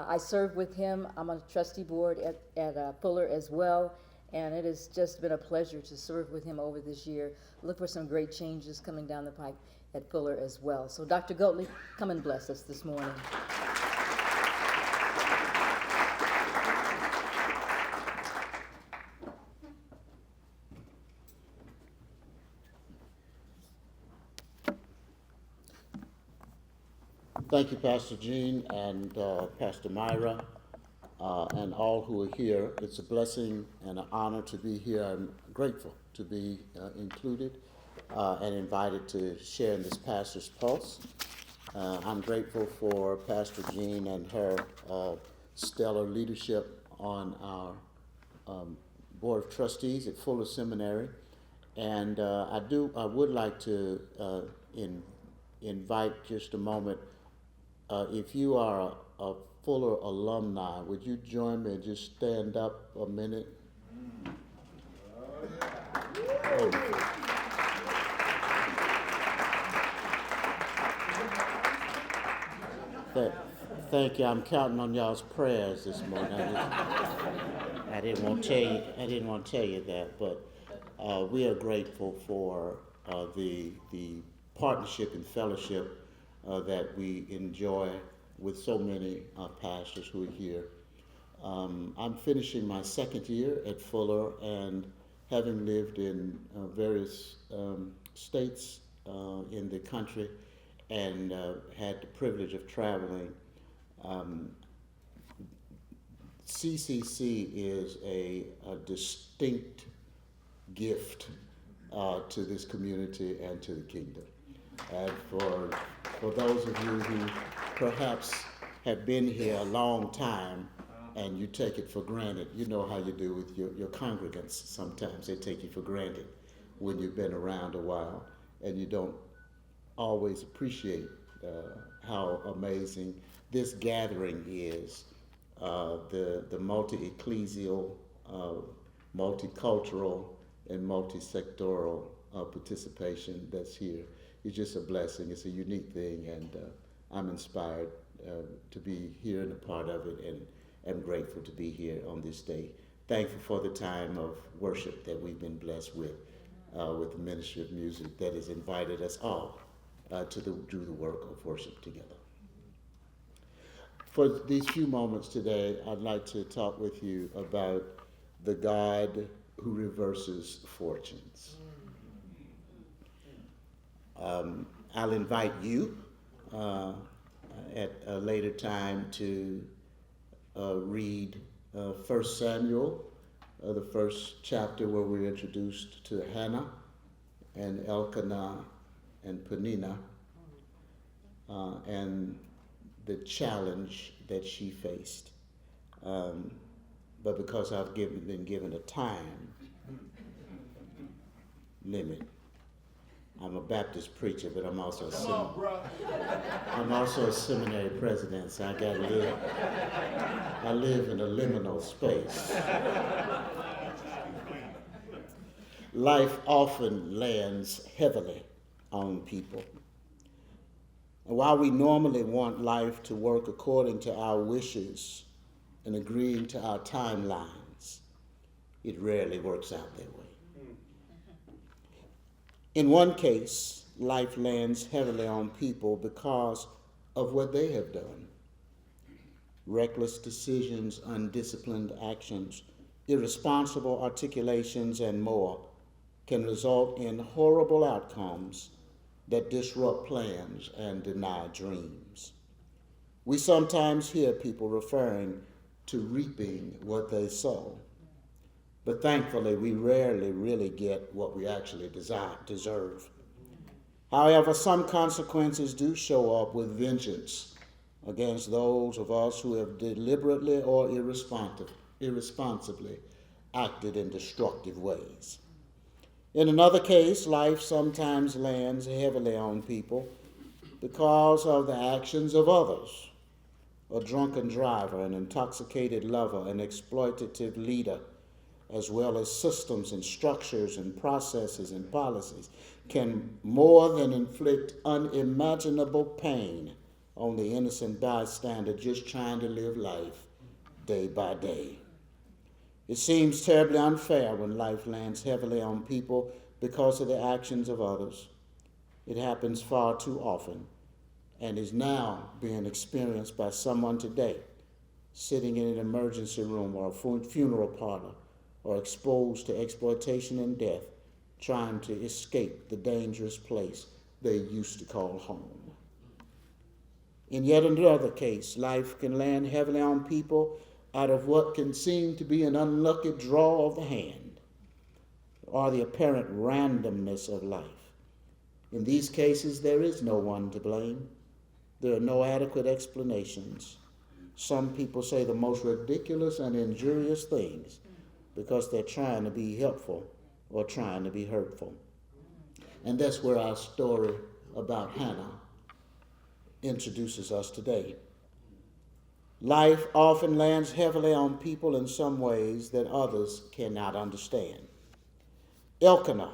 I serve with him. I'm on the trustee board at Fuller as well, and it has just been a pleasure to serve with him over this year. Look for some great changes coming down the pipe at Fuller as well. So Dr. Goatley, come and bless us this morning. Thank you, Pastor Jean and Pastor Myra, and all who are here. It's a blessing and an honor to be here. I'm grateful to be included and invited to share in this Pastor's Pulse. I'm grateful for Pastor Jean and her stellar leadership on our Board of Trustees at Fuller Seminary. And I would like to invite just a moment. If you are a Fuller alumni, would you join me and just stand up a minute? Thank you. I'm counting on y'all's prayers this morning. I didn't want to tell you that, but we are grateful for the partnership and fellowship that we enjoy with so many pastors who are here. I'm finishing my second year at Fuller, and having lived in various states in the country and had the privilege of traveling, CCC is a distinct gift to this community and to the kingdom. And for those of you who perhaps have been here a long time and you take it for granted, you know how you do with your congregants. Sometimes they take you for granted when you've been around a while, and you don't always appreciate how amazing this gathering is, the multi-ecclesial, multicultural, and multi-sectoral participation that's here. It's just a blessing. It's a unique thing, and I'm inspired to be here and a part of it, and am grateful to be here on this day. Thankful for the time of worship that we've been blessed with the Ministry of Music that has invited us all to do the work of worship together. For these few moments today, I'd like to talk with you about the God who reverses fortunes. I'll invite you at a later time to read 1 Samuel, the first chapter, where we're introduced to Hannah and Elkanah and Peninnah and the challenge that she faced. But because I've been given a time limit, I'm a Baptist preacher, but I'm also a seminary president, so I live in a liminal space. Life often lands heavily on people. And while we normally want life to work according to our wishes and agreeing to our timelines, it rarely works out that way. In one case, life lands heavily on people because of what they have done. Reckless decisions, undisciplined actions, irresponsible articulations, and more can result in horrible outcomes that disrupt plans and deny dreams. We sometimes hear people referring to reaping what they sow, but thankfully we rarely really get what we actually deserve. However, some consequences do show up with vengeance against those of us who have deliberately or irresponsibly acted in destructive ways. In another case, life sometimes lands heavily on people because of the actions of others. A drunken driver, an intoxicated lover, an exploitative leader, as well as systems and structures and processes and policies, can more than inflict unimaginable pain on the innocent bystander just trying to live life day by day. It seems terribly unfair when life lands heavily on people because of the actions of others. It happens far too often and is now being experienced by someone today sitting in an emergency room or a funeral parlor or exposed to exploitation and death, trying to escape the dangerous place they used to call home. In yet another case, life can land heavily on people out of what can seem to be an unlucky draw of the hand or the apparent randomness of life. In these cases, there is no one to blame. There are no adequate explanations. Some people say the most ridiculous and injurious things because they're trying to be helpful or trying to be hurtful. And that's where our story about Hannah introduces us today. Life often lands heavily on people in some ways that others cannot understand. Elkanah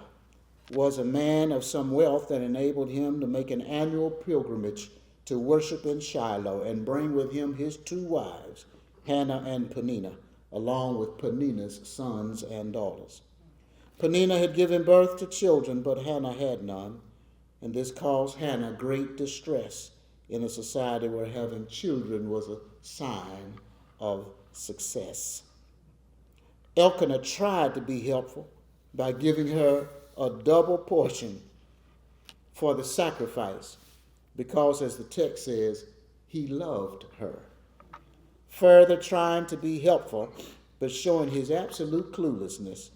was a man of some wealth that enabled him to make an annual pilgrimage to worship in Shiloh and bring with him his two wives, Hannah and Peninnah, along with Peninnah's sons and daughters. Peninnah had given birth to children, but Hannah had none, and this caused Hannah great distress in a society where having children was a sign of success. Elkanah tried to be helpful by giving her a double portion for the sacrifice because, as the text says, he loved her. Further trying to be helpful, but showing his absolute cluelessness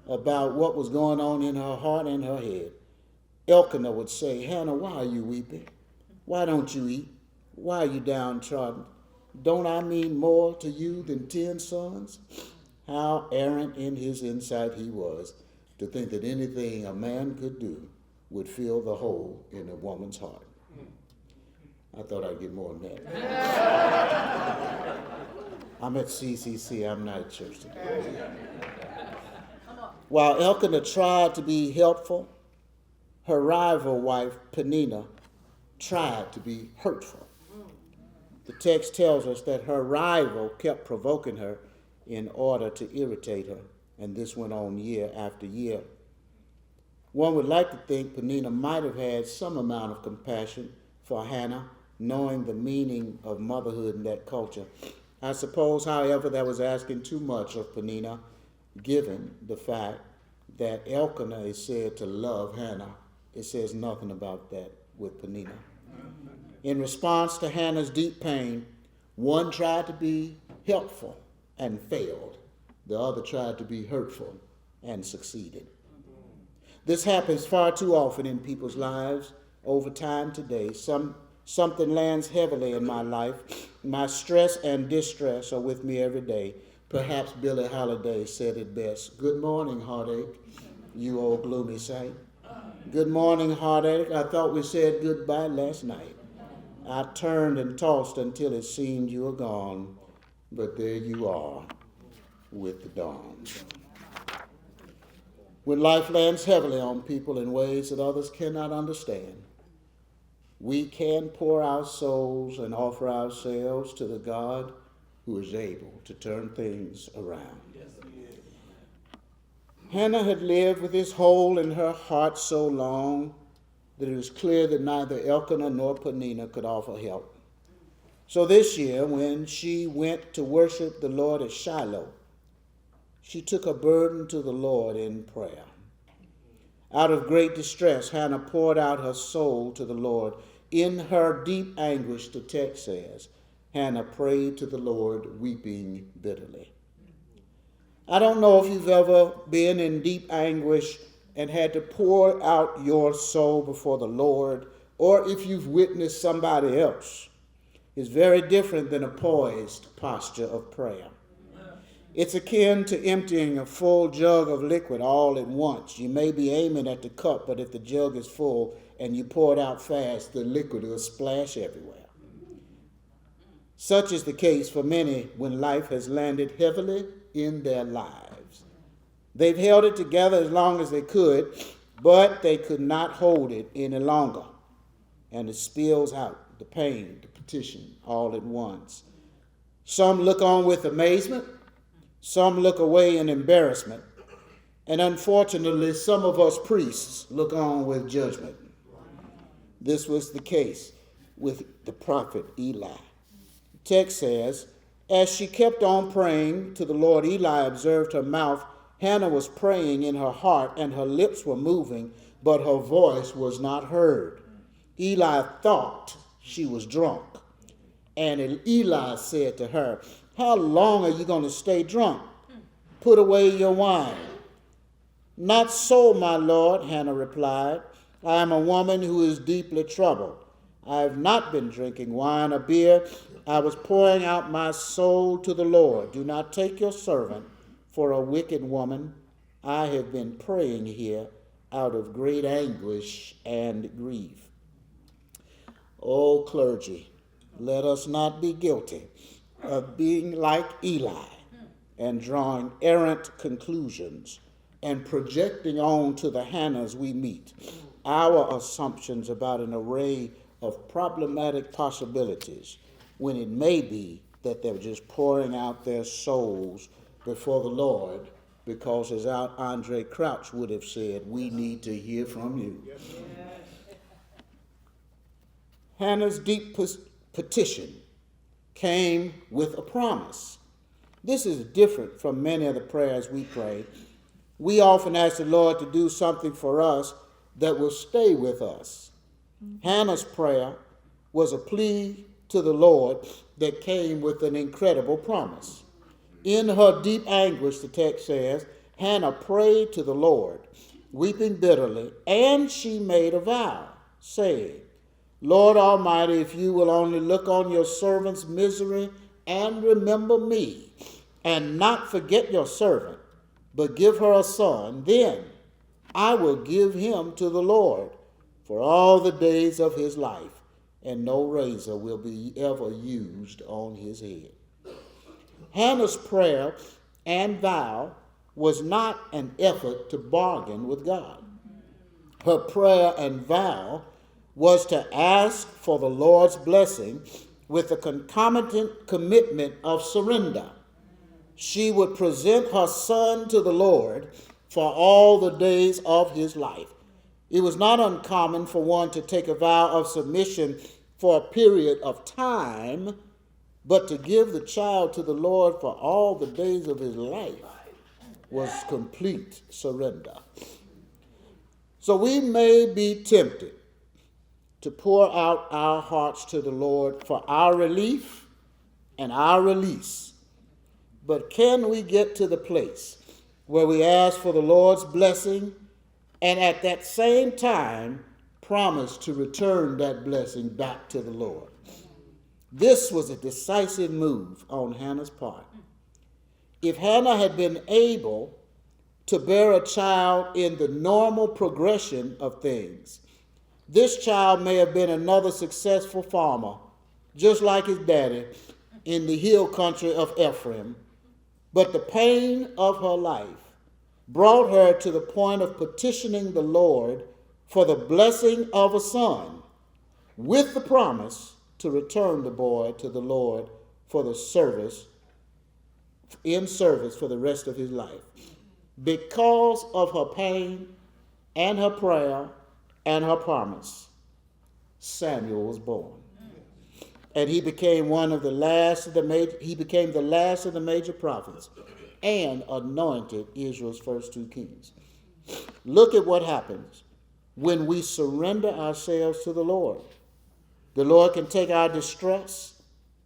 about what was going on in her heart and her head, Elkanah would say, "Hannah, why are you weeping? Why don't you eat? Why are you downtrodden? Don't I mean more to you than 10 sons?" How errant in his insight he was to think that anything a man could do would fill the hole in a woman's heart. I thought I'd get more than that. I'm at CCC, I'm not at church today. While Elkanah tried to be helpful, her rival wife, Peninnah, tried to be hurtful. The text tells us that her rival kept provoking her in order to irritate her, and this went on year after year. One would like to think Peninnah might have had some amount of compassion for Hannah, knowing the meaning of motherhood in that culture. I suppose, however, that was asking too much of Peninnah, given the fact that Elkanah is said to love Hannah. It says nothing about that with Peninnah. In response to Hannah's deep pain, one tried to be helpful and failed. The other tried to be hurtful and succeeded. This happens far too often in people's lives over time today. Something lands heavily in my life. My stress and distress are with me every day. Perhaps Billie Holiday said it best. "Good morning, heartache, you old gloomy sight. Good morning, heartache. I thought we said goodbye last night. I turned and tossed until it seemed you were gone, but there you are with the dawn." When life lands heavily on people in ways that others cannot understand, we can pour our souls and offer ourselves to the God who is able to turn things around. Hannah had lived with this hole in her heart so long that it was clear that neither Elkanah nor Peninnah could offer help. So this year, when she went to worship the Lord at Shiloh, she took a burden to the Lord in prayer. Out of great distress, Hannah poured out her soul to the Lord. In her deep anguish, the text says, Hannah prayed to the Lord, weeping bitterly. I don't know if you've ever been in deep anguish and had to pour out your soul before the Lord, or if you've witnessed somebody else. It's very different than a poised posture of prayer. It's akin to emptying a full jug of liquid all at once. You may be aiming at the cup, but if the jug is full and you pour it out fast, the liquid will splash everywhere. Such is the case for many when life has landed heavily in their lives. They've held it together as long as they could, but they could not hold it any longer. And it spills out. The pain, petition all at once. Some look on with amazement, some look away in embarrassment, and unfortunately, some of us priests look on with judgment. This was the case with the prophet Eli. The text says, as she kept on praying to the Lord, Eli observed her mouth. Hannah was praying in her heart, and her lips were moving, but her voice was not heard. Eli thought she was drunk. And Eli said to her, how long are you going to stay drunk? Put away your wine. Not so, my Lord, Hannah replied. I am a woman who is deeply troubled. I have not been drinking wine or beer. I was pouring out my soul to the Lord. Do not take your servant for a wicked woman. I have been praying here out of great anguish and grief. O clergy, let us not be guilty of being like Eli and drawing errant conclusions and projecting on to the Hannahs we meet our assumptions about an array of problematic possibilities when it may be that they're just pouring out their souls before the Lord because, as Andre Crouch would have said, we need to hear from you. Yes. Hannah's deep petition came with a promise. This is different from many of the prayers we pray. We often ask the Lord to do something for us that will stay with us. Hannah's prayer was a plea to the Lord that came with an incredible promise. In her deep anguish, the text says, Hannah prayed to the Lord, weeping bitterly, and she made a vow, saying, Lord Almighty, if you will only look on your servant's misery and remember me, and not forget your servant, but give her a son, then I will give him to the Lord for all the days of his life, and no razor will be ever used on his head. Hannah's prayer and vow was not an effort to bargain with God. Her prayer and vow was to ask for the Lord's blessing with a concomitant commitment of surrender. She would present her son to the Lord for all the days of his life. It was not uncommon for one to take a vow of submission for a period of time, but to give the child to the Lord for all the days of his life was complete surrender. So we may be tempted to pour out our hearts to the Lord for our relief and our release. But can we get to the place where we ask for the Lord's blessing and at that same time promise to return that blessing back to the Lord? This was a decisive move on Hannah's part. If Hannah had been able to bear a child in the normal progression of things, this child may have been another successful farmer, just like his daddy, in the hill country of Ephraim. But the pain of her life brought her to the point of petitioning the Lord for the blessing of a son, with the promise to return the boy to the Lord for the service for the rest of his life. Because of her pain and her prayer and her promise, Samuel was born. And he became the last of the major prophets and anointed Israel's first two kings. Look at what happens when we surrender ourselves to the Lord. The Lord can take our distress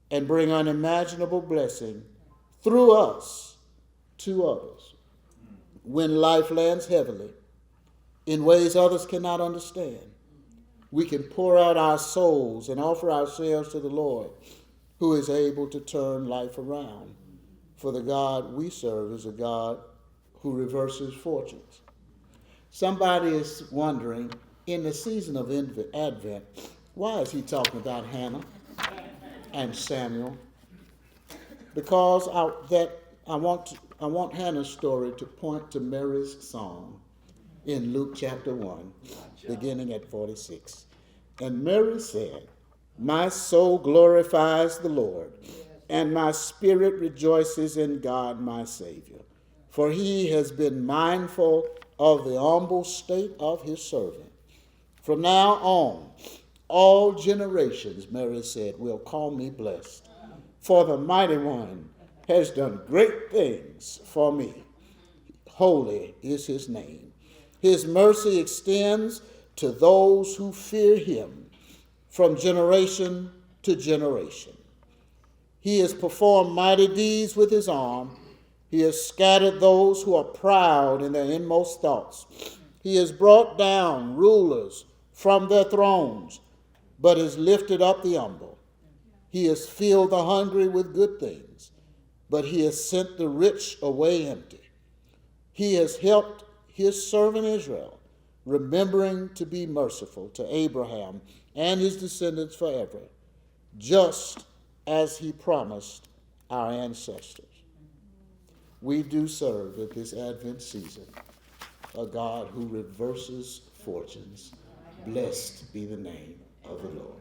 and bring unimaginable blessing through us to others. When life lands heavily in ways others cannot understand, we can pour out our souls and offer ourselves to the Lord, who is able to turn life around. For the God we serve is a God who reverses fortunes. Somebody is wondering, in the season of Advent, why is he talking about Hannah and Samuel? Because I want Hannah's story to point to Mary's song in Luke chapter 1, beginning at 46. And Mary said, My soul glorifies the Lord, and my spirit rejoices in God my Savior. For he has been mindful of the humble state of his servant. From now on, all generations, Mary said, will call me blessed. For the Mighty One has done great things for me. Holy is his name. His mercy extends to those who fear him from generation to generation. He has performed mighty deeds with his arm. He has scattered those who are proud in their inmost thoughts. He has brought down rulers from their thrones, but has lifted up the humble. He has filled the hungry with good things, but he has sent the rich away empty. He has helped his servant Israel, remembering to be merciful to Abraham and his descendants forever, just as he promised our ancestors. We do serve at this Advent season a God who reverses fortunes. Blessed be the name of the Lord.